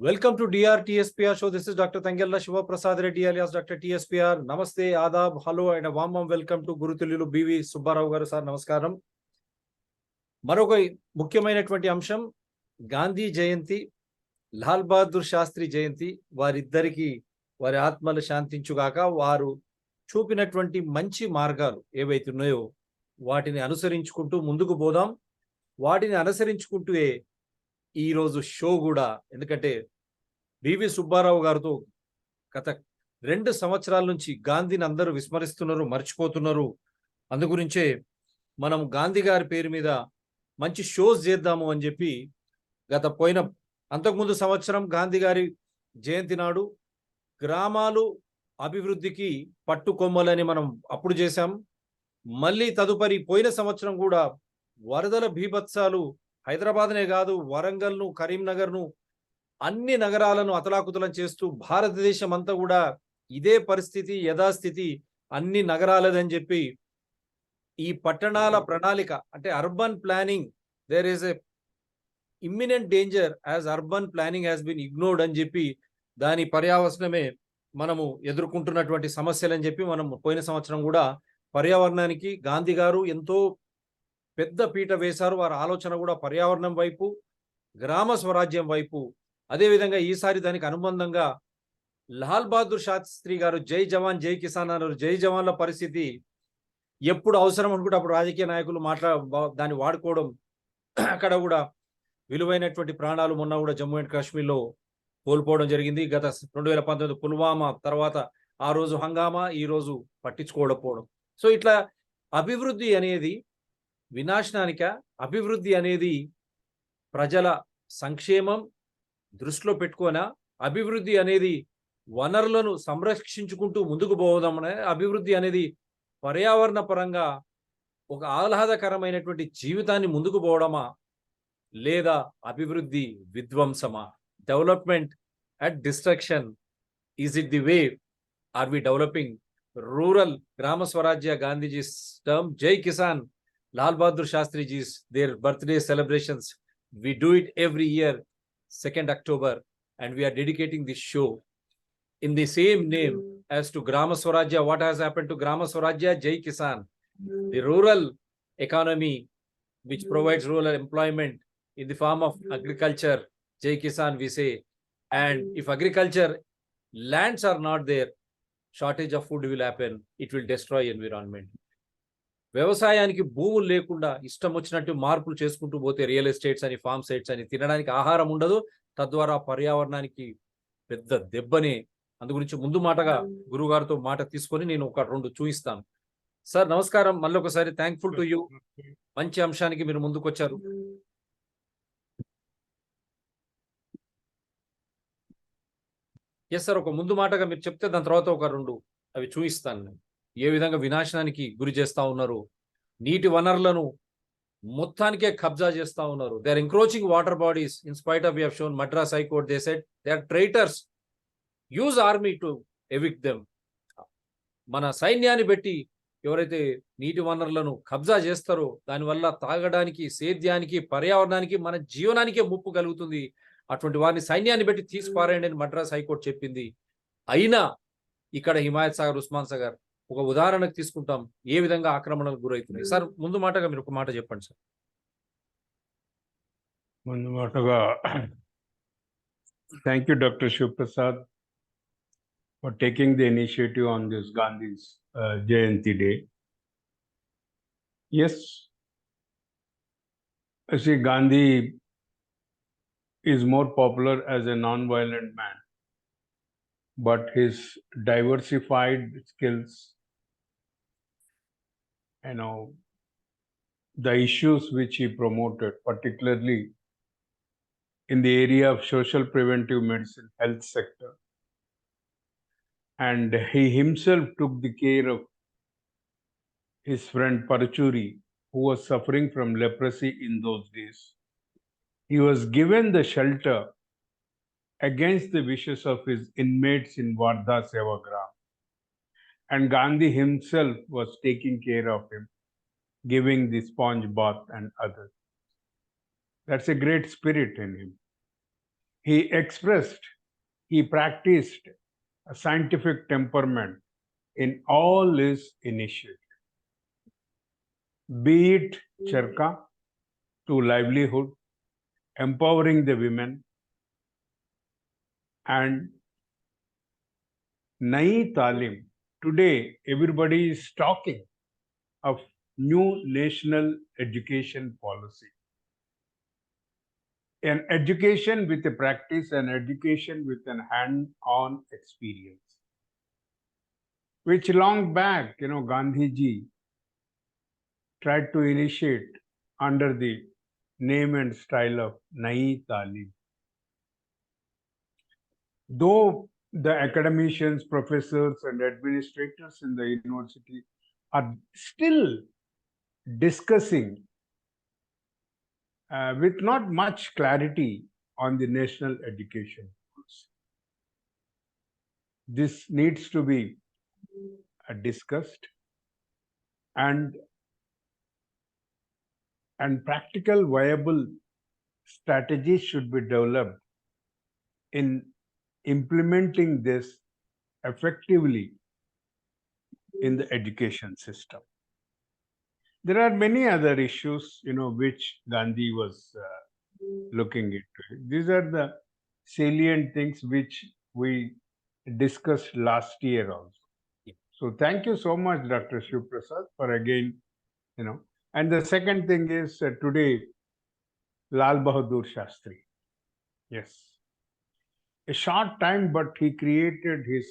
Welcome to DR-TSPR show. This is Dr. Tangella Shiva Prasad Reddy alias Dr. TSPR. Namaste, Adab, hello and a warm welcome to Guru Tullilu BV Subba garu sir. Namaskaram. మరొక ముఖ్యమైనటువంటి అంశం గాంధీ జయంతి, లాల్ బహదూర్ శాస్త్రి జయంతి. వారిద్దరికి వారి ఆత్మలు శాంతించుగాక. వారు చూపినటువంటి మంచి మార్గాలు ఏవైతే ఉన్నాయో వాటిని అనుసరించుకుంటూ ముందుకు పోదాం. వాటిని అనుసరించుకుంటూ ఈరోజు షో కూడా, ఎందుకంటే బివి సుబ్బారావు గారితో గత 2 సంవత్సరాల నుంచి గాంధీని అందరూ విస్మరిస్తున్నారు, మర్చిపోతున్నారు. అందుగురించే మనం గాంధీ గారి పేరు మీద మంచి షోస్ చేద్దాము అని చెప్పి అంతకుముందు సంవత్సరం గాంధీ గారి జయంతి నాడు గ్రామాలు అభివృద్ధికి పట్టుకొమ్మలని మనం అప్పుడు చేశాం. మళ్ళీ తదుపరి పోయిన సంవత్సరం కూడా వరదల బీభత్సాలు హైదరాబాద్నే కాదు, వరంగల్ను, కరీంనగర్ను, అన్ని నగరాలను అతలాకుతలం చేస్తూ భారతదేశం అంతా కూడా ఇదే పరిస్థితి, యథాస్థితి అన్ని నగరాలదని చెప్పి ఈ పట్టణాల ప్రణాళిక అంటే urban planning, there is a imminent danger as urban planning has been ignored అని చెప్పి దాని పర్యావసనమే మనము ఎదుర్కొంటున్నటువంటి సమస్యలు అని చెప్పి మనం పోయిన సంవత్సరం కూడా పర్యావరణానికి గాంధీ గారు ఎంతో పెద్ద పీట వేశారు. వారి ఆలోచన కూడా పర్యావరణం వైపు, గ్రామ స్వరాజ్యం వైపు. అదేవిధంగా ఈసారి దానికి అనుబంధంగా లాల్ బహదూర్ శాస్త్రి గారు జై జవాన్ జై కిసాన్ అన్నారు. జై జవాన్ల పరిస్థితి ఎప్పుడు అవసరం అనుకుంటే అప్పుడు రాజకీయ నాయకులు దాన్ని వాడుకోవడం, అక్కడ కూడా విలువైనటువంటి ప్రాణాలు మొన్న కూడా జమ్మూ అండ్ కాశ్మీర్లో కోల్పోవడం జరిగింది. గత 2019 పుల్వామా తర్వాత ఆ రోజు హంగామా, ఈ రోజు పట్టించుకోకపోవడం. సో ఇట్లా అభివృద్ధి అనేది వినాశనానిక, అభివృద్ధి అనేది ప్రజల సంక్షేమం దృష్టిలో పెట్టుకోనా, అభివృద్ధి అనేది వనరులను సంరక్షించుకుంటూ ముందుకు పోదామనే, అభివృద్ధి అనేది పర్యావరణ పరంగా ఒక ఆహ్లాదకరమైనటువంటి జీవితాన్ని ముందుకు పోవడమా, లేదా అభివృద్ధి విధ్వంసమా? Development at destruction, is it the way? Are we developing? Rural gram swarajya Gandhiji's term, జై Kisan, Lal Bahadur Shastri ji's their birthday celebrations. We do it every year, 2nd October, and we are dedicating this show in the same name as to Grama Swarajya. What has happened to Grama Swarajya-Jai Kisan? The rural economy which provides rural employment in the form of agriculture, Jai Kisan we say. And if agriculture lands are not there, shortage of food will happen. It will destroy environment. వ్యవసాయానికి భూములు లేకుండా ఇష్టం వచ్చినట్టు మార్పులు చేసుకుంటూ పోతే real estates అని, form sites అని, తినడానికి ఆహారం ఉండదు. తద్వారా పర్యావరణానికి పెద్ద దెబ్బని. అందుగురించి ముందు మాటగా గురువు గారితో మాట తీసుకొని నేను 1-2 చూపిస్తాను. సార్ నమస్కారం, మళ్ళీ ఒకసారి థ్యాంక్ఫుల్ టు యూ. మంచి అంశానికి మీరు ముందుకు వచ్చారు. ఎస్ సార్, ఒక ముందు మాటగా మీరు చెప్తే దాని తర్వాత 1-2 అవి చూపిస్తాను. ఏ విధంగా వినాశనానికి గురి చేస్తా ఉన్నారు, నీటి వనరులను మొత్తానికే కబ్జా చేస్తా ఉన్నారు. They are encroaching water bodies in spite of we have shown Madras high court they said they are traitors, use army to evict them. మన సైన్యాన్ని పెట్టి ఎవరైతే నీటి వనరులను కబ్జా చేస్తారో దానివల్ల తాగడానికి, సేద్యానికి, పర్యావరణానికి, మన జీవనానికే ముప్పు కలుగుతుంది. అటువంటి వారిని సైన్యాన్ని పెట్టి తీసిపారేయండి అని మద్రాస్ హైకోర్టు చెప్పింది. అయినా ఇక్కడ హిమాయత్ సాగర్, ఉస్మాన్ సాగర్ ఒక ఉదాహరణకు తీసుకుంటాం, ఏ విధంగా ఆక్రమణలకు గురవుతున్నాయి. సార్ ముందు మాటగా మీరు ఒక మాట చెప్పండి సార్. ముందు మాటగా thank you doctor Shivaprasad for taking the initiative on this Gandhi's Jayanti day. Yes, see, Gandhi is more popular as a non-violent man, but his diversified skills, the issues which he promoted, particularly in the area of social preventive medicine, health sector, and he himself took the care of his friend Parachuri, who was suffering from leprosy in those days. He was given the shelter against the wishes of his inmates in Wardha Sevagram. And Gandhi himself was taking care of him, giving the sponge bath and others. That's a great spirit in him. He practiced a scientific temperament in all his initiatives, be it Charka to livelihood, empowering the women, and Nai Talim. Today, everybody is talking of new national education policy. An education with a practice, an education with an hand-on experience, which long back, Gandhiji tried to initiate under the name and style of Nai Talim. Though the academicians, professors, and administrators in the university are still discussing with not much clarity on the national education policy. This needs to be discussed, and practical viable strategies should be developed in implementing this effectively in the education system. There are many other issues, which Gandhi was looking into. These are the salient things which we discussed last year also. Yeah. So thank you so much, Dr. Shiv Prasad, for again, And the second thing is today, Lal Bahadur Shastri. Yes. A short time, but he created his,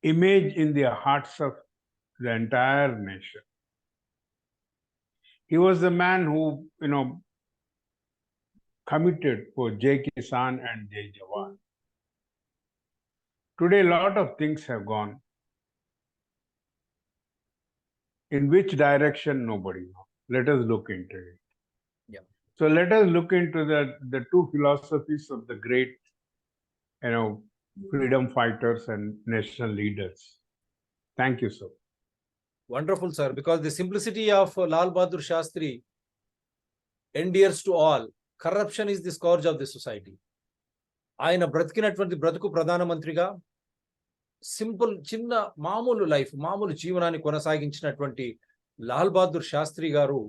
image in the hearts of the entire nation. He was the man who, committed for Jai Kisan and Jai Jawan. Today, a lot of things have gone. In which direction, nobody knows. Let us look into it. Yeah. So let us look into the two philosophies of the great, freedom fighters and national leaders. Thank you, sir. Wonderful, sir, because the simplicity of Lal Bahadur Shastri endures to all. Corruption is the scourge of the society. ఆయన బ్రతికినటువంటి బ్రతుకు ప్రధానమంత్రిగా simple చిన్న మామూలు life, మామూలు జీవనాన్ని కొనసాగించినటువంటి లాల్ బహదూర్ శాస్త్రి గారు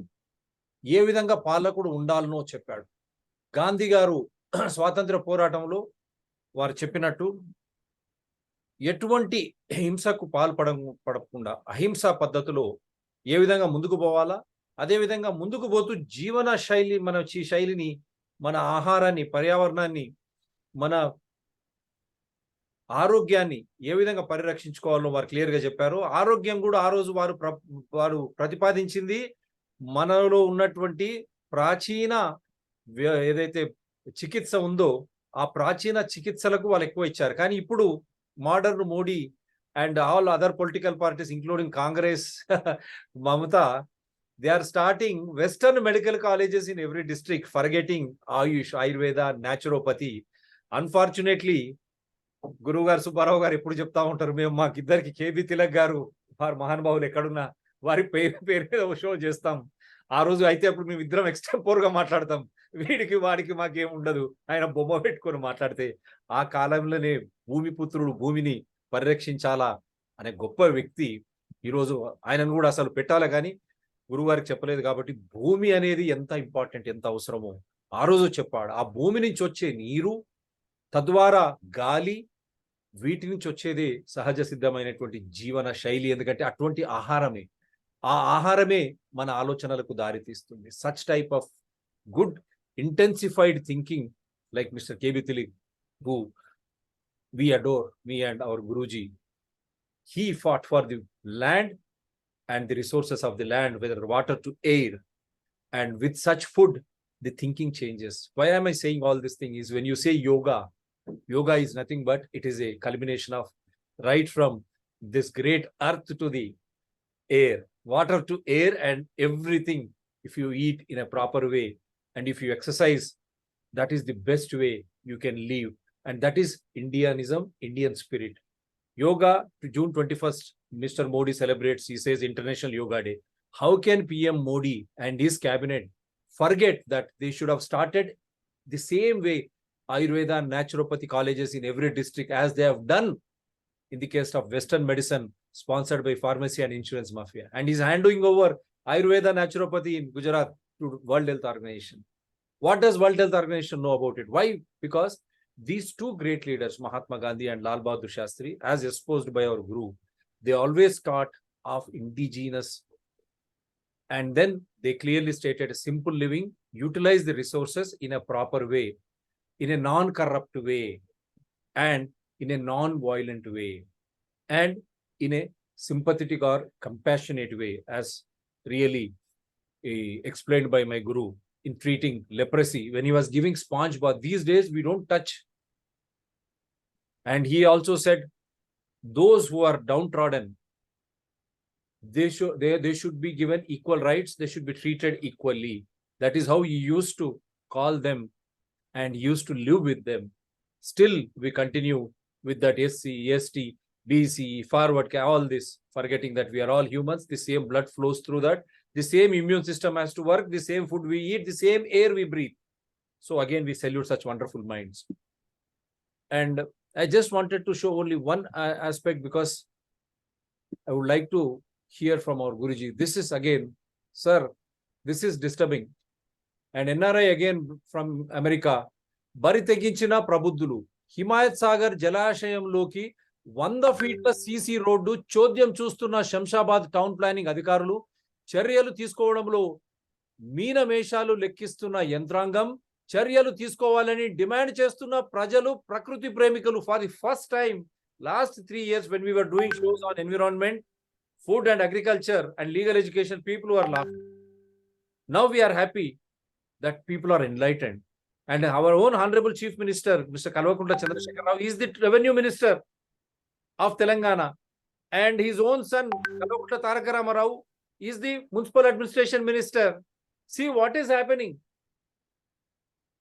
ఏ విధంగా పాలకుడు ఉండాలనో చెప్పాడు. గాంధీ గారు స్వాతంత్ర పోరాటంలో వారు చెప్పినట్టు ఎటువంటి హింసకు పాల్పడకుండా అహింసా పద్ధతిలో ఏ విధంగా ముందుకు పోవాలా, అదే విధంగా ముందుకు పోతూ జీవన శైలి, మన శైలిని, మన ఆహారాన్ని, పర్యావరణాన్ని, మన ఆరోగ్యాన్ని ఏ విధంగా పరిరక్షించుకోవాలో వారు క్లియర్ గా చెప్పారు. ఆరోగ్యం కూడా ఆ రోజు వారు ప్రతిపాదించింది మనలో ఉన్నటువంటి ప్రాచీన ఏదైతే చికిత్స ఉందో ఆ ప్రాచీన చికిత్సలకు వాళ్ళు ఎక్కువ ఇచ్చారు. కానీ ఇప్పుడు modern Modi and all other political parties including Congress, Mamata, they are starting Western medical colleges in every district, forgetting Ayush, Ayurveda, naturopathy. Unfortunately, Guru garu Subba garu eppudu chepta untaru, మేము మాకిద్దరికి కేబీ తిలక్ గారు వారు మహానుభావులు ఎక్కడున్నా వారి పేరు show చేస్తాం. ఆ రోజు అయితే అప్పుడు మేము ఇద్దరం ఎక్స్టెంపోర్ గా మాట్లాడతాం, వీడికి వాడికి మాకేం ఉండదు, ఆయన బొమ్మ పెట్టుకొని మాట్లాడితే. ఆ కాలంలోనే భూమిపుత్రుడు భూమిని పరిరక్షించాలా అనే గొప్ప వ్యక్తి ఈరోజు ఆయనను కూడా అసలు పెట్టాలి, కానీ గురువారికి చెప్పలేదు. కాబట్టి భూమి అనేది ఎంత ఇంపార్టెంట్, ఎంత అవసరమో ఆ రోజు చెప్పాడు. ఆ భూమి నుంచి వచ్చే నీరు, తద్వారా గాలి, వీటి నుంచి వచ్చేదే సహజ సిద్ధమైనటువంటి జీవన శైలి. ఎందుకంటే అటువంటి ఆహారమే, ఆ ఆహారమే మన ఆలోచనలకు దారితీస్తుంది. Such type of good intensified thinking like mister KB Tilak, who we adore, me and our Guruji. He fought for the land and the resources of the land, whether water to air, and with such food, the thinking changes. Why am I saying all this thing is when you say yoga, yoga is nothing but it is a culmination of right from this great earth to the air, water to air, and everything. If you eat in a proper way and if you exercise, that is the best way you can live. And that is Indianism, Indian spirit. Yoga, to June 21st, Mr. Modi celebrates, he says, International Yoga Day. How can PM Modi and his cabinet forget that they should have started The same way, Ayurveda and naturopathy colleges in every district, as they have done in the case of Western medicine, sponsored by pharmacy and insurance mafia. And he's handing over Ayurveda naturopathy in Gujarat to World Health Organization. What does World Health Organization know about it? Why? Because these two great leaders, Mahatma Gandhi and Lal Bahadur Shastri, as exposed by our guru, they always taught of indigenous. And then they clearly stated a simple living, utilize the resources in a proper way, in a non-corrupt way, and in a non-violent way, and in a sympathetic or compassionate way, as really explained by my guru in treating leprosy when he was giving sponge bath. These days we don't touch. And he also said, those who are downtrodden, they should be given equal rights, they should be treated equally. That is how he used to call them and used to live with them. Still we continue with that SC, ST, BC, forward, all this, forgetting that we are all humans. The same blood flows through that. The same immune system has to work. The same food we eat. The same air we breathe. So again, we salute such wonderful minds. And I just wanted to show only one aspect, because I would like to hear from our Guruji. This is again, sir, this is disturbing. And NRI again from America, Bari teginchina Prabudulu, Himayat Sagar Jalashayamloki, 100 feet CC road చోద్యం చూస్తున్న Shamshabad town planning అధికారులు చర్యలు తీసుకోవడంలో మీనమేషాలు లెక్కిస్తున్న యంత్రాంగం చర్యలు తీసుకోవాలని demand చేస్తున్న ప్రజలు ప్రకృతి ప్రేమికులు. For the first time last 3 years when we were doing shows on environment, food and agriculture and legal education, people were laughing. Now we are happy that people are enlightened. And our own Honorable Chief Minister, Mr. Kalvakunta Chandrasekhar Rao, is the Revenue Minister of Telangana. And his own son, Kalvakunta Taraka Rama Rao, is the Municipal Administration Minister. See what is happening.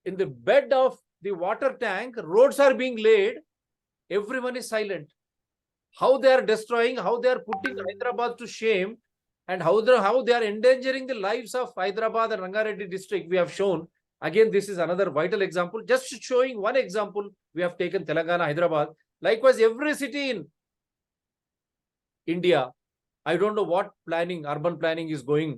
In the bed of the water tank, roads are being laid. Everyone is silent. How they are destroying, how they are putting Hyderabad to shame, and how they are endangering the lives of Hyderabad and Rangareddy district, we have shown. Again, this is another vital example. Just showing one example, we have taken Telangana, Hyderabad. Likewise, every city in India, I don't know what planning, urban planning is going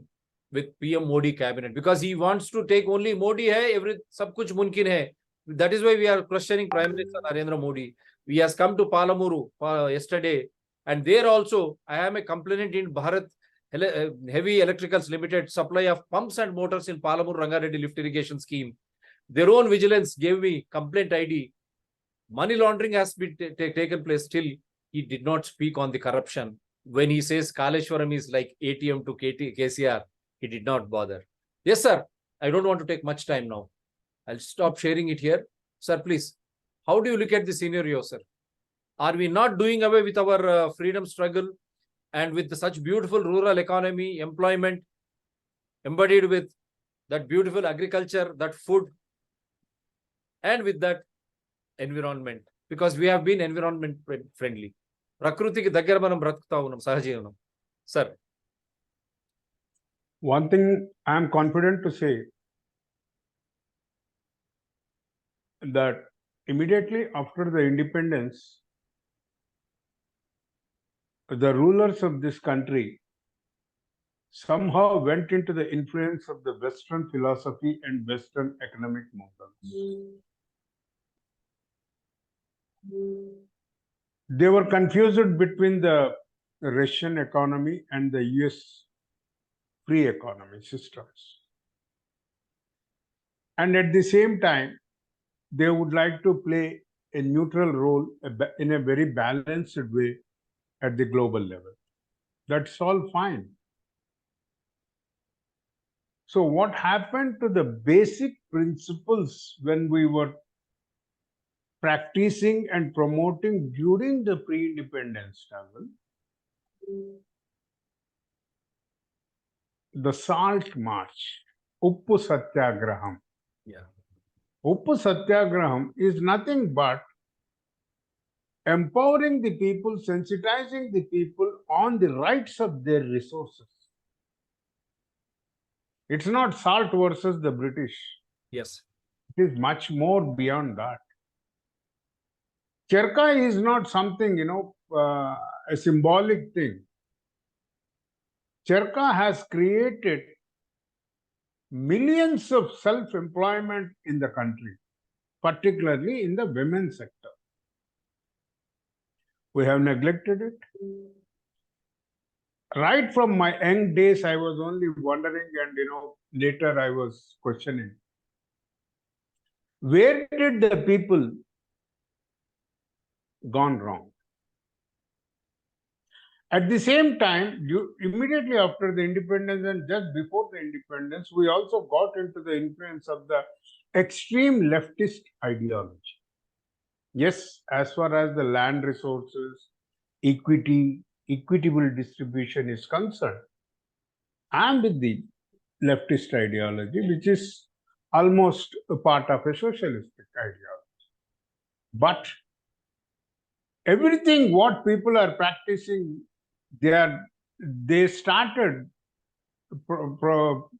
with PM Modi cabinet, because he wants to take only Modi hai, sab kuch mumkin hai. That is why we are questioning Prime Minister Narendra Modi. He has come to Palamuru yesterday, and there also I am a complainant in Bharat Heavy Electricals Limited, supply of pumps and motors in Palamuru Rangareddy lift irrigation scheme. Their own vigilance gave me complaint ID. Money laundering has been taken place. Still, he did not speak on the corruption. When he says Kaleshwaram is like ATM to KCR, he did not bother. Yes, sir. I don't want to take much time now. I'll stop sharing it here. Sir, please. How do you look at the scenario, sir? Are we not doing away with our freedom struggle, and with such beautiful rural economy, employment, embodied with that beautiful agriculture, that food, and with that environment? Because we have been environment friendly. Prakrutiki daggara manam bratukuta unnam sahajeevanam. Sir. One thing I am confident to say, that immediately after the independence, the rulers of this country somehow went into the influence of the Western philosophy and Western economic models. They were confused between the Russian economy and the US free economy systems. And at the same time, they would like to play a neutral role in a very balanced way at the global level. That's all fine. So what happened to the basic principles when we were practicing and promoting during the pre-independence struggle? The Salt March, Uppu Satyagraham. Yeah. Uppu Satyagraham is nothing but empowering the people, sensitizing the people on the rights of their resources. It's not salt versus the British. Yes. It is much more beyond that. Charkha is not something, a symbolic thing. Charkha has created millions of self-employment in the country, particularly in the women's sector. We have neglected it. Right from my young days, I was only wondering, and later I was questioning, where did the people gone wrong? At the same time, immediately after the independence and just before the independence, we also got into the influence of the extreme leftist ideology. Yes, as far as the land resources, equitable distribution is concerned, I am with the leftist ideology, which is almost a part of a socialistic ideology. But everything what people are practicing, they started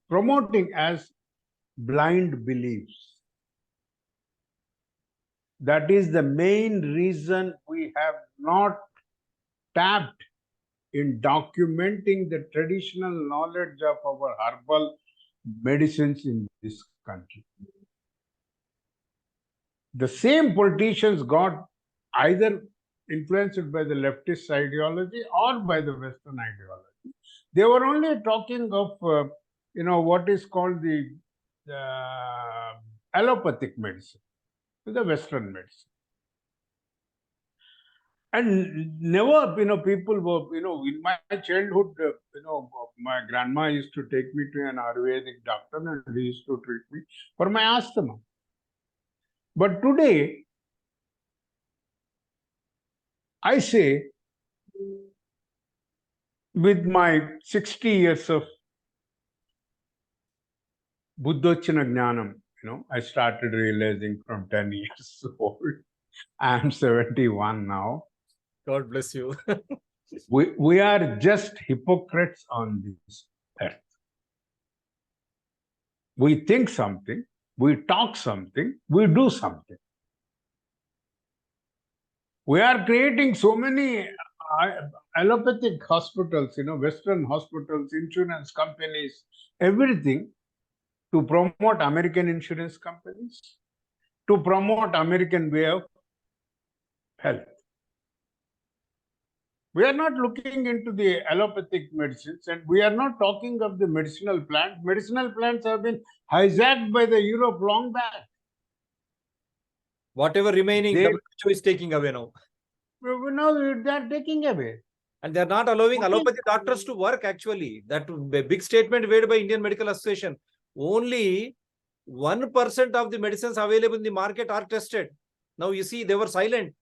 promoting as blind beliefs. That is the main reason we have not tapped in documenting the traditional knowledge of our herbal medicines in this country. The same politicians got either influenced by the leftist ideology or by the Western ideology. They were only talking of, what is called the allopathic medicine, the Western medicine. And never, people were, in my childhood, my grandma used to take me to an Ayurvedic doctor and he used to treat me for my asthma. But today, I say, with my 60 years of Buddhochana Jnanam, I started realizing from 10 years old. I am 71 now. God bless you. We are just hypocrites on this earth. We think something, we talk something, we do something. We are creating so many allopathic hospitals, Western hospitals, insurance companies, everything to promote American insurance companies, to promote American way of health. We are not looking into the allopathic medicines, and we are not talking of the medicinal plants. Medicinal plants have been hijacked by the Europe long back. Whatever remaining, WHO is taking away now. Now they are taking away. And they are not allowing allopathy doctors to work, actually. That big statement made by Indian Medical Association. Only 1% of the medicines available in the market are tested. Now you see, they were silent.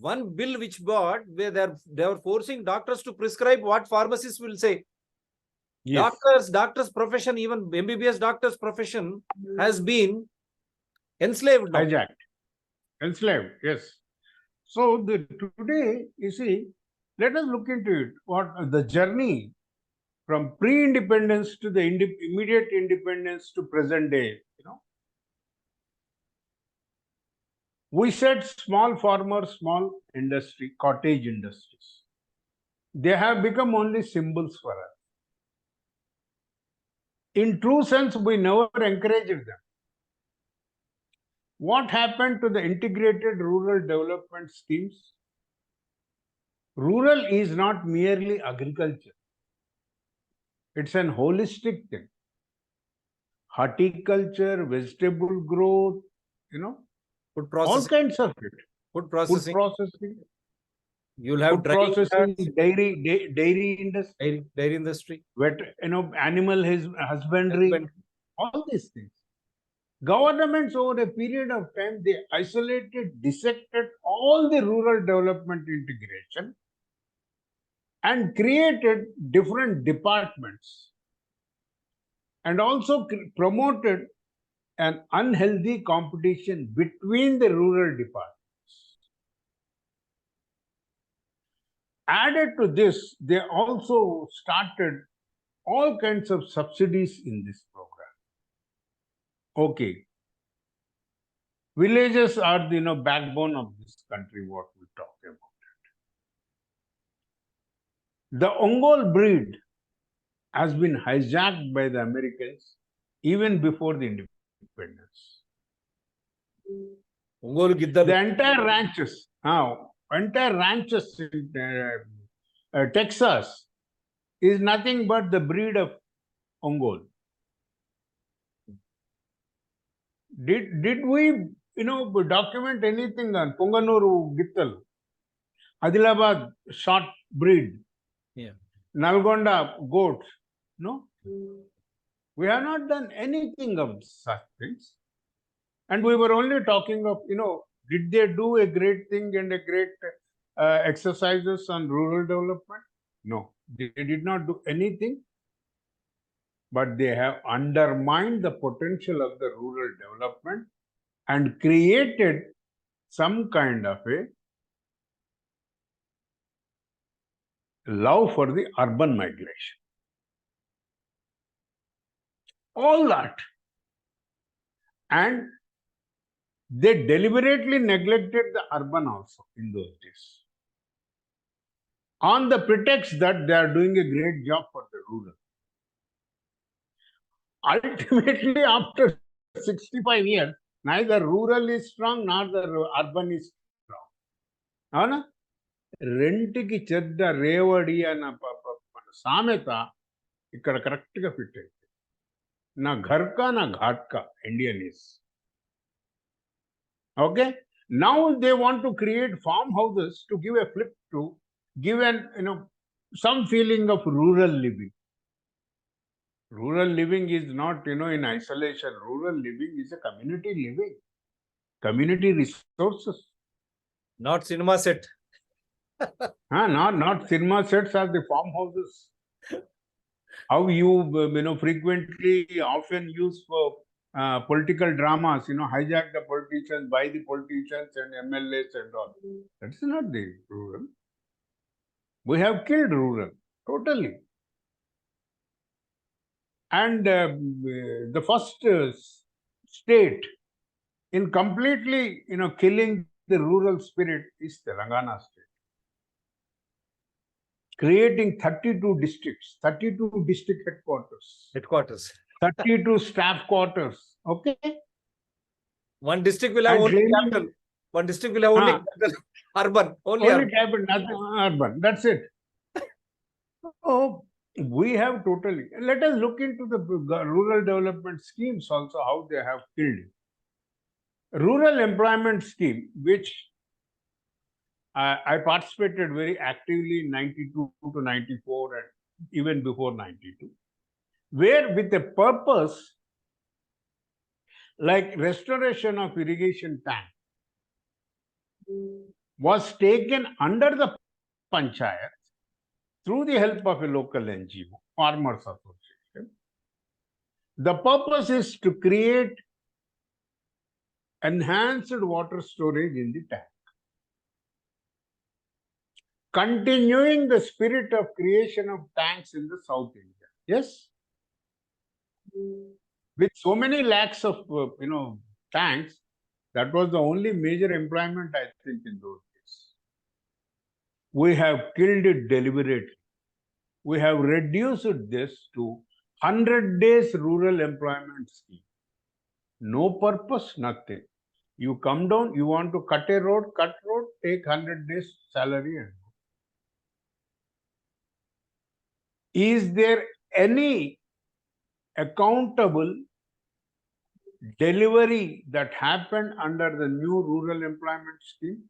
One bill which brought, where they were forcing doctors to prescribe what pharmacists will say. Yes. Doctors profession, even MBBS doctors profession has been enslaved now. Hijacked. Enslaved, yes. So today, you see, let us look into it. What the journey from pre-independence to the immediate independence to present day, we said small farmers, small industry, cottage industries. They have become only symbols for us. In true sense, we never encouraged them. What happened to the integrated rural development schemes? Rural is not merely agriculture. It's an holistic thing. Horticulture, vegetable growth, food processing. All kinds of it. Food processing. Food processing. You'll have food processing, dairy industry. Dairy industry. Animal husbandry. All these things. Governments over a period of time, they isolated, dissected all the rural development integration and created different departments and also promoted an unhealthy competition between the rural departments. Added to this, they also started all kinds of subsidies in this program. Okay, Villages are the backbone of this country, what we talk about. The Ongol breed has been hijacked by the Americans even before the independence. Ongole గిద్దలు The entire ranches in Texas is nothing but the breed of Ongol. Did we document anything on Punganuru Gittal, Adilabad short breed, Yeah. Nalgonda goats? No, we have not done anything of such things. And we were only talking of, did they do a great thing and a great exercises on rural development? No, they did not do anything, but they have undermined the potential of the rural development and created some kind of a love for the urban migration. All that. And they deliberately neglected the urban also in those days, on the pretext that they are doing a great job for the rural. Ultimately, after 65 years, neither rural is strong nor the urban is strong. అవునా? రెంటికి చెడ్డ రేవడి అన్న మన సామెత ఇక్కడ కరెక్ట్గా fit అయింది. నా ఘర్కా నా ఘాట్కా Indian is. Okay, now they want to create farmhouses to give a flip to give an some feeling of rural living. Rural living is not in isolation. Rural living is a community living, community resources. Not cinema set. Not cinema sets are the farmhouses. How you frequently often use for political dramas, hijack the politicians, buy the politicians and MLAs and all. That's not the rural. We have killed rural totally. And the first state in completely, killing the rural spirit is Telangana state. Creating 32 districts, 32 district headquarters, 32 staff quarters. Okay. One district will have And only claiming- capital. One district will have only capital. Urban. Only urban. capital, nothing urban. That's it. Oh, we have totally. Let us look into the rural development schemes also, how they have killed it. Rural employment scheme, which I participated very actively in 92 to 94 and even before 92, where with a purpose like restoration of irrigation tank was taken under the panchayat through the help of a local NGO, Farmers Association. The purpose is to create enhanced water storage in the tank, continuing the spirit of creation of tanks in the South India. Yes? With so many lakhs of, tanks, that was the only major employment, I think, in those days. We have killed it deliberately. We have reduced this to 100 days rural employment scheme. No purpose, nothing. You come down, you want to cut road, take 100 days salary and go. Is there any accountable delivery that happened under the new rural employment scheme?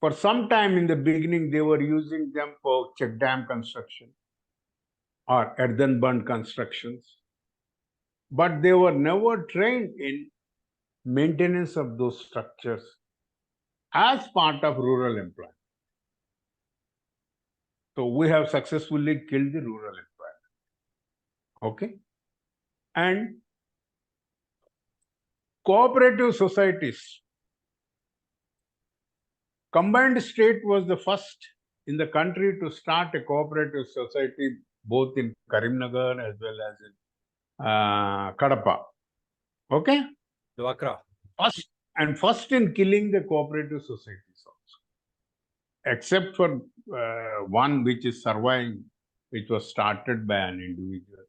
For some time in the beginning, they were using them for check dam construction or earthen bund constructions, but they were never trained in maintenance of those structures as part of rural employment. So we have successfully killed the rural employment. Okay? And cooperative societies. Combined state was the first in the country to start a cooperative society, both in Karimnagar as well as in Kadapa. Okay? Dwakra. First in killing the cooperative societies also, except for one which is surviving, which was started by an individual.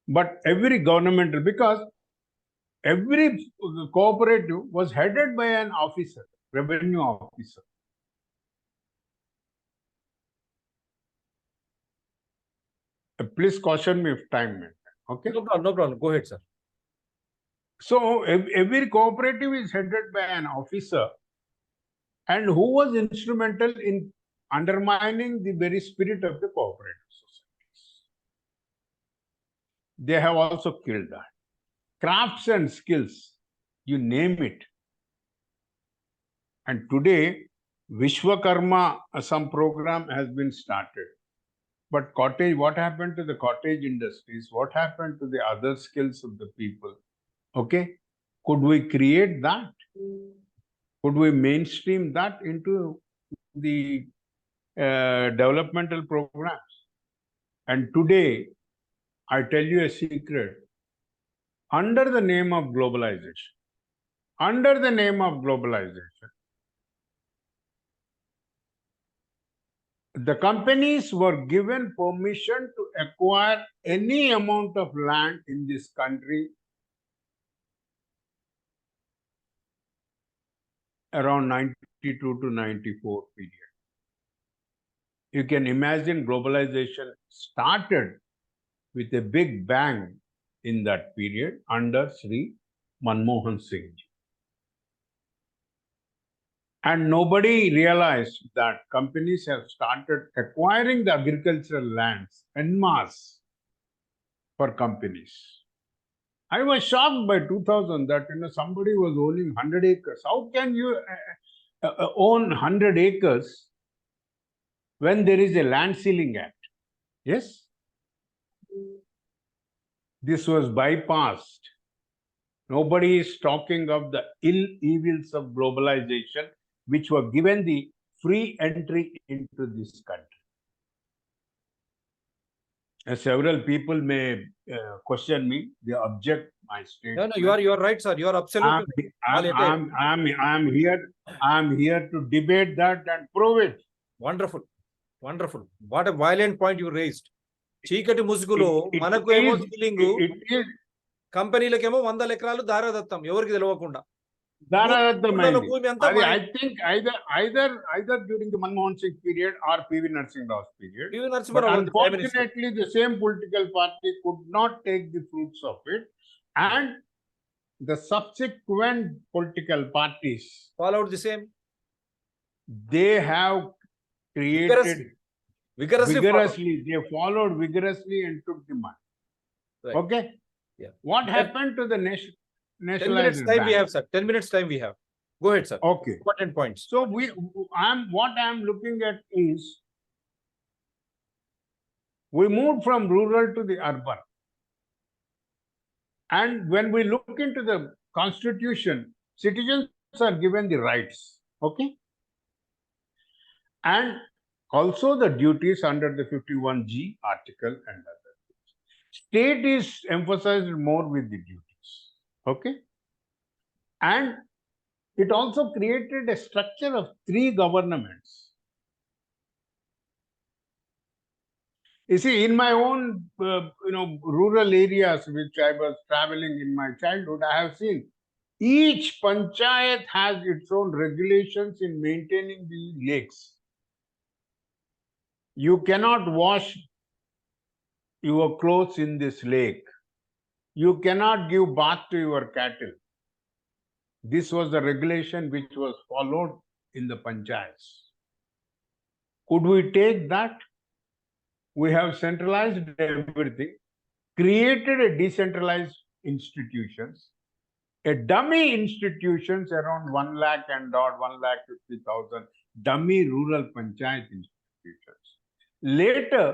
But every governmental, because every cooperative was headed by an officer, revenue officer. Please caution me if time may. Okay. No problem, no problem. Go ahead, sir. So every cooperative is headed by an officer, and who was instrumental in undermining the very spirit of the cooperative societies. They have also killed that. Crafts and skills, you name it. And today, Vishwakarma, some program has been started. But cottage, what happened to the cottage industries? What happened to the other skills of the people? Okay. Could we create that? Could we mainstream that into the developmental programs? And today, I tell you a secret. Under the name of globalization, the companies were given permission to acquire any amount of land in this country around 92 to 94 period. You can imagine globalization started with a big bang in that period under Sri Manmohan Singh. And nobody realized that companies have started acquiring the agricultural lands en masse for companies. I was shocked by 2000 that somebody was owning 100 acres. How can you own 100 acres when there is a land ceiling act? Yes? This was bypassed. Nobody is talking of the ill evils of globalization, which were given the free entry into this country. Several people may question me, they object my statement. No, you are right, sir. You are absolutely right. I'm here to debate that and prove it. Wonderful. Wonderful. What a violent point you raised. చీకటి ముసుగులో మనకు ఏమో feeling, కంపెనీలకేమో 100 ఎకరాలు దారాదత్తం ఎవరికి తెలియకుండా. I think either during the Manmohan Singh period or PV Narasimha Rao's period. But unfortunately, the same political party could not take the fruits of it, and the subsequent political parties followed the same. They have created vigorously. They followed vigorously and took the money. Right. Okay. Yeah. What happened to the national? 10 minutes time we have, sir. 10 minutes time we have. Go ahead, sir. Okay. Important points. So what I'm looking at is, we moved from rural to the urban. And when we look into the constitution, citizens are given the rights. Okay. And also the duties under the 51G article and other things. State is emphasized more with the duties. Okay. And it also created a structure of 3 governments. You see, in my own rural areas which I was traveling in my childhood, I have seen each panchayat has its own regulations in maintaining the lakes. You cannot wash your clothes in this lake. You cannot give bath to your cattle. This was the regulation which was followed in the panchayats. Could we take that? We have centralized everything, created a decentralized institutions, a dummy institutions around 1 lakh and odd 1,50,000 dummy rural panchayat institutions. Later,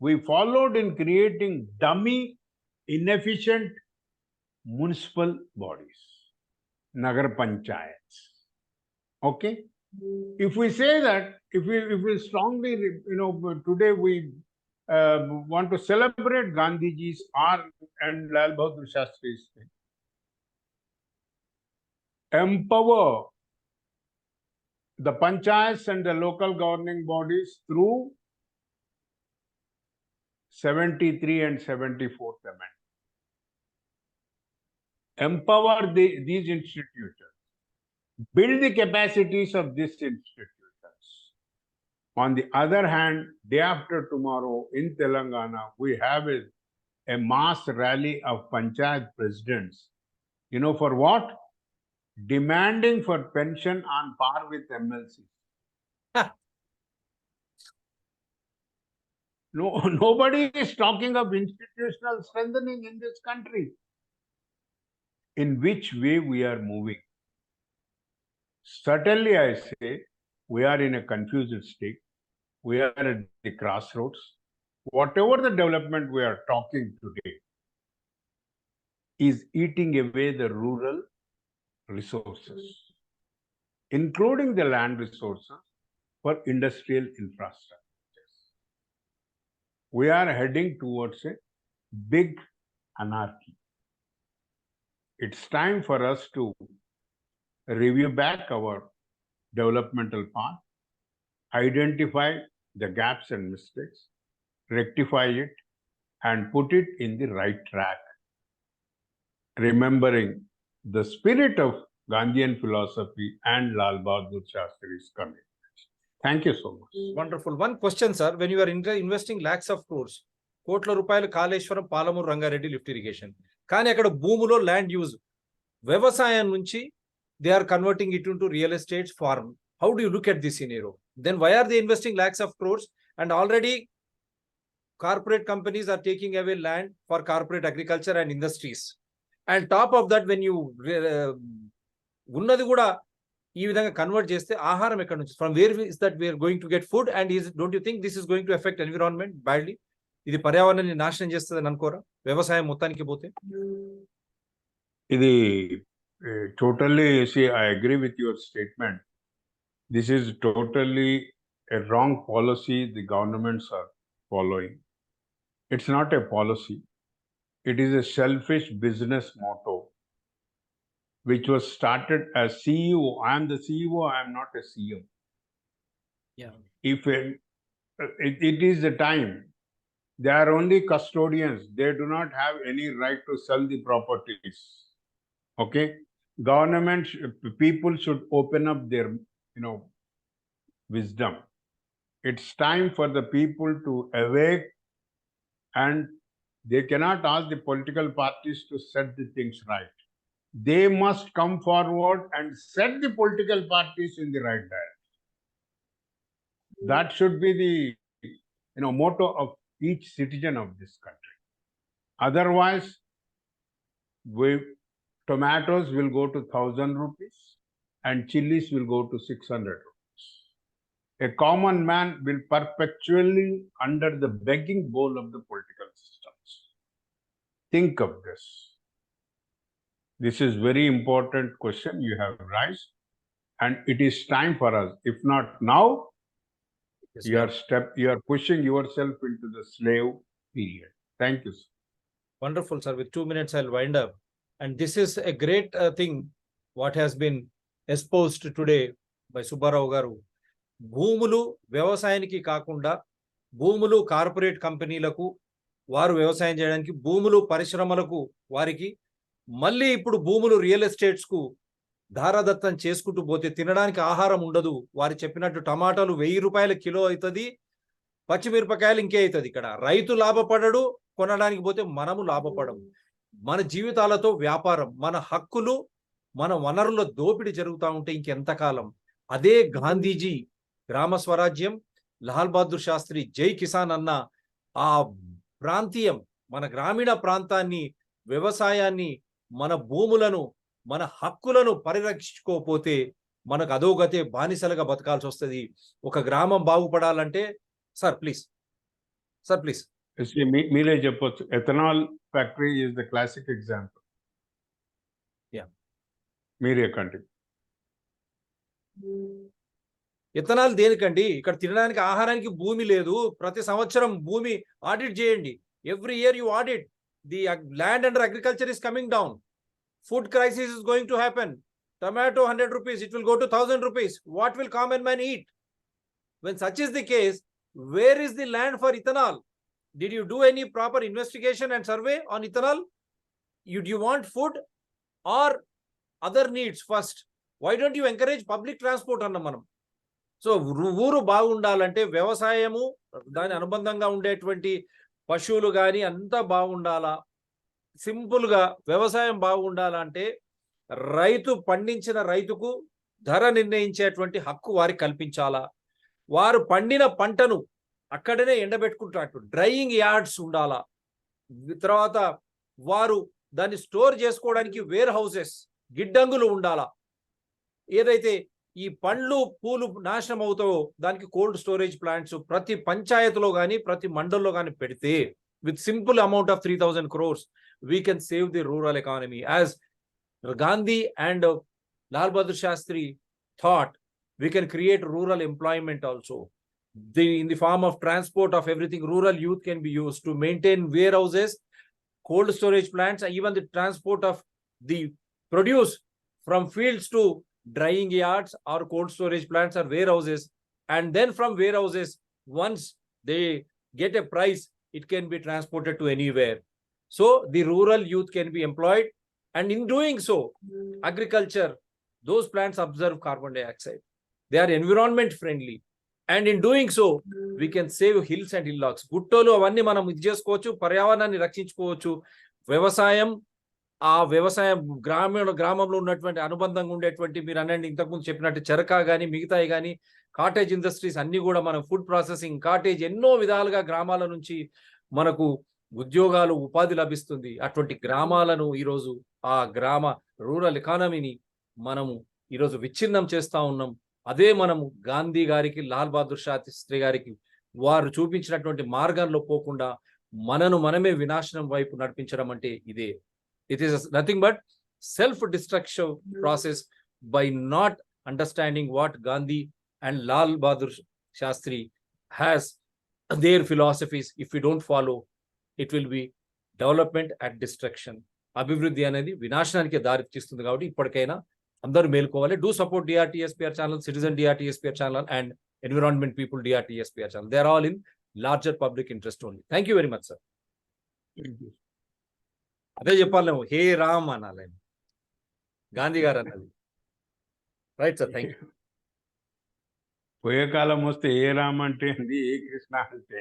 we followed in creating dummy, inefficient municipal bodies, Nagar Panchayats. Okay? If we say that, if we strongly, today we want to celebrate Gandhiji's and Lal Bahadur Shastri's thing, empower the panchayats and the local governing bodies through 73 and 74th Amendment. Empower these institutions, build the capacities of these institutions. On the other hand, day after tomorrow in Telangana, we have a mass rally of panchayat presidents. You know for what? Demanding for pension on par with MLCs. No, nobody is talking of institutional strengthening in this country. In which way we are moving? Certainly, I say we are in a confused state. We are at the crossroads. Whatever the development we are talking today is eating away the rural resources, including the land resources for industrial infrastructures. We are heading towards a big anarchy. It's time for us to review back our developmental path, identify the gaps and mistakes, rectify it, and put it in the right track, remembering the spirit of Gandhian philosophy and Lal Bahadur Shastri's commitment. Thank you so much. Wonderful. One question, sir. When you are investing lakhs of crores, కోట్ల రూపాయలు Kaleshwaram, Palamuru Rangareddy lift irrigation, కానీ అక్కడ భూములో land use వ్యవసాయం నుంచి they are converting it into real estate farm. How do you look at this scenario? Then why are they investing lakhs of crores and already corporate companies are taking away land for corporate agriculture and industries? And top of that, when you ఉన్నది కూడా ఈ విధంగా convert చేస్తే ఆహారం ఎక్కడ నుంచి, from where is that we are going to get food? And don't you think this is going to affect environment badly? ఇది పర్యావరణాన్ని నాశనం చేస్తుంది అని అనుకోరా వ్యవసాయం మొత్తానికి పోతే? ఇది totally, see, I agree with your statement. This is totally a wrong policy the governments are following. It's not a policy. It is a selfish business motto, which was started as CEO. I am the CEO, I am not a CEO. Yeah. If it is the time, they are only custodians. They do not have any right to sell the properties. Okay? Government, people should open up their, wisdom. It's time for the people to awake, and they cannot ask the political parties to set the things right. They must come forward and set the political parties in the right direction. That should be the, motto of each citizen of this country. Otherwise, tomatoes will go to 1,000 rupees and chilies will go to 600 rupees. A common man will perpetually under the begging bowl of the political systems. Think of this. This is very important question you have raised, and it is time for us. If not now, Yes, you are pushing yourself into the slave period. Thank you, sir. Wonderful, sir. With 2 minutes, I'll wind up. And this is a great thing, what has been exposed today by Subba garu. భూములు వ్యవసాయానికి కాకుండా భూములు corporate కంపెనీలకు, వారు వ్యవసాయం చేయడానికి, భూములు పరిశ్రమలకు, వారికి మళ్ళీ ఇప్పుడు భూములు రియల్ ఎస్టేట్స్ కు ధారాదత్తం చేసుకుంటూ పోతే తినడానికి ఆహారం ఉండదు. వారు చెప్పినట్టు టమాటాలు 1000 రూపాయల కిలో అవుతుంది, పచ్చిమిరపకాయలు ఇంకే అవుతుంది. ఇక్కడ రైతు లాభపడడు, కొనడానికి పోతే మనము లాభపడము. మన జీవితాలతో వ్యాపారం, మన హక్కులు, మన వనరుల దోపిడీ జరుగుతూ ఉంటే ఇంకెంతకాలం? అదే గాంధీజీ గ్రామ స్వరాజ్యం, లాల్ బహదూర్ శాస్త్రి జై కిసాన్ అన్న ఆ ప్రాంతీయం, మన గ్రామీణ ప్రాంతాన్ని, వ్యవసాయాన్ని, మన భూములను, మన హక్కులను పరిరక్షించుకోకపోతే మనకు అదోగతే బానిసలుగా బతకాల్సి వస్తుంది. ఒక గ్రామం బాగుపడాలంటే సార్ ప్లీజ్. మీరే చెప్పొచ్చు. Ethanol factory is the classic example. మీరే కంటిన్యూ. ఇథనాల్ దేనికండి? ఇక్కడ తినడానికి ఆహారానికి భూమి లేదు. ప్రతి సంవత్సరం భూమి ఆడిట్ చేయండి. Every year you audit. The land under agriculture is coming down. Food crisis is going to happen. tomato 100 rupees, it will go to 1000 rupees. What will common man eat? When such is the case, where is the land for ethanol? Did you do any proper investigation and survey on ethanol? Do you want food or other needs first? Why don't you encourage public transport అన్న మనం? So ఊరు బాగుండాలంటే వ్యవసాయము దాని అనుబంధంగా ఉండేటువంటి పశువులు కానీ అంతా బాగుండాలా. సింపుల్గా వ్యవసాయం బాగుండాలంటే రైతు పండించిన రైతుకు ధర నిర్ణయించేటువంటి హక్కు వారికి కల్పించాలా. వారు పండిన పంటను అక్కడనే ఎండబెట్టుకుంటారు, డ్రైయింగ్ యార్డ్స్ ఉండాలా. తర్వాత వారు దాన్ని స్టోర్ చేసుకోవడానికి వేర్ హౌసెస్, గిడ్డంగులు ఉండాలా. ఏదైతే ఈ పండ్లు పూలు నాశనం అవుతావో దానికి కోల్డ్ స్టోరేజ్ ప్లాంట్స్ ప్రతి పంచాయతీలో కానీ ప్రతి మండల్లో కానీ పెడితే with simple amount of 3000 crores we can save the rural economy. As Gandhi and Lal Bahadur Shastri thought, we can create rural employment also. In the form of transport of everything, rural youth can be used to maintain warehouses, cold storage plants, and even the transport of the produce from fields to drying yards or cold storage plants or warehouses. And then from warehouses, once they get a price, it can be transported to anywhere. So the rural youth can be employed, and in doing so, agriculture, those plants absorb carbon dioxide. They are environment friendly. And in doing so, we can save hills and hillocks. గుట్టలు అవన్నీ మనం ఇది చేసుకోవచ్చు, పర్యావరణాన్ని రక్షించుకోవచ్చు. వ్యవసాయం, ఆ వ్యవసాయం గ్రామంలో ఉన్నటువంటి అనుబంధంగా ఉండేటువంటి మీరు అనండి ఇంతకుముందు చెప్పినట్టు చెరకా కానీ మిగతాయి కానీ కాటేజ్ ఇండస్ట్రీస్ అన్ని కూడా మనం ఫుడ్ ప్రాసెసింగ్, కాటేజ్ ఎన్నో విధాలుగా గ్రామాల నుంచి మనకు ఉద్యోగాలు, ఉపాధి లభిస్తుంది. అటువంటి గ్రామాలను ఈరోజు ఆ గ్రామ రూరల్ ఎకానమీని మనము ఈరోజు విచ్ఛిన్నం చేస్తా ఉన్నాం. అదే మనము గాంధీ గారికి, లాల్ బహదూర్ శాస్త్రి గారికి వారు చూపించినటువంటి మార్గంలో పోకుండా మనమే వినాశనం వైపు నడిపించడం అంటే ఇదే. It is nothing but self-destructive process by not understanding what Gandhi and Lal Bahadur Shastri has their philosophies. If we don't follow, it will be development at destruction. అభివృద్ధి అనేది వినాశనానికి దారి తీస్తుంది. కాబట్టి ఇప్పటికైనా అందరూ మేల్కోవాలి. Do support DRTSPR channel, citizen DRTSPR channel and environment people DRTSPR channel. They are all in larger public interest only. Thank you very much sir. అదే చెప్పాలి నువ్వు, హే రామ్ అనాలి, గాంధీ గారు అన్నది. Right sir, thank you. పోయే కాలం వస్తే ఏ రామ్ అంటే ఏంది, ఏ కృష్ణ అంటే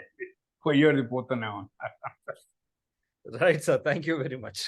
పోయేది పోతూనే ఉంటారు. Right sir, thank you very much.